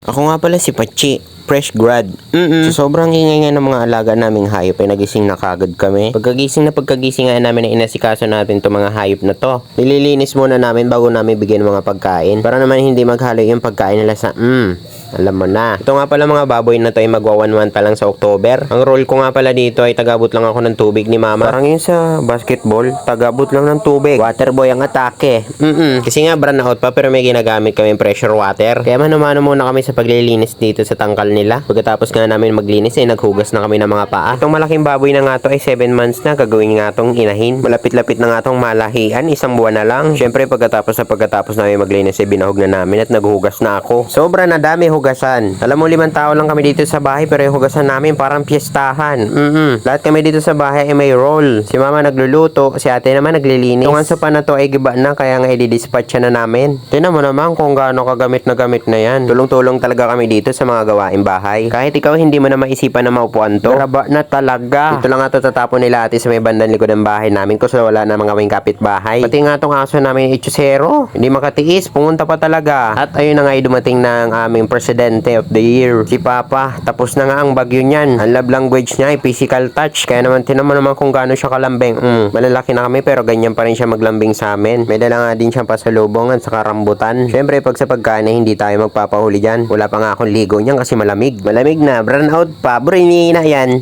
Ako nga pala si Pachi, fresh grad. So, sobrang ingay nga ng mga alaga naming hayop ay nagising na kagad kami. Pagkagising nga namin na inasikaso natin itong mga hayop na to. Nililinis muna namin bago namin bigyan ng mga pagkain. Para naman hindi maghalo yung pagkain nila sa alam mo na. Ito nga pala mga baboy na to ay magwa 1 month pa lang sa October. Ang role ko nga pala dito ay tagabot lang ako ng tubig ni mama. Parang yun sa basketball, tagabot lang ng tubig. Waterboy ang atake. Kasi nga brand out pa pero may ginagamit kami pressure water. Kaya mano-mano muna kami sa paglilinis dito sa tangkal nila. Pagkatapos nga namin maglinis ay naghugas na kami ng mga paa. Itong malaking baboy na nga to ay 7 months na. Gagawin nga tong inahin. Malapit-lapit na nga tong malahian. 1 buwan na lang. Syempre pagkatapos namin maglinis ay binahog na namin at naghugas na ako. Sobra na dami hugasan. Alam mo 5 tao lang kami dito sa bahay pero yung hugasan namin parang piyestahan. Lahat kami dito sa bahay ay may role. Si mama nagluluto, si ate naman naglilinis. Itong sopa na to ay giba na kaya nga i-dispatch na namin. Tingnan mo naman kung gaano kagamit na yan. Tulong-tulong talaga kami dito sa mga gawaing bahay. Kahit ikaw hindi mo na maisipan na maupuan to. Graba na talaga. Ito lang nga to tatapon nila ate sa may bandang likod ng bahay namin kasi wala na mga kaming kapitbahay. Pati nga tong aso namin Ichusero. Hindi makatiis, pumunta pa talaga. At ayun na nga dumating na ang aming presidente of the year, si Papa. Tapos na nga ang bagyo niyan. Ang love language niya ay physical touch. Kaya naman tinan mo naman kung gaano siya kalambing. Malalaki na kami pero ganyan pa rin siya maglambing sa amin. May dala nga din siyang pasalubong at saka rambutan. Syempre pag sa pagkain ay hindi tayo magpapahuli dyan. Wala pa nga akong ligo niyan kasi malamig. Malamig na, brown out pa. Bro, na yan.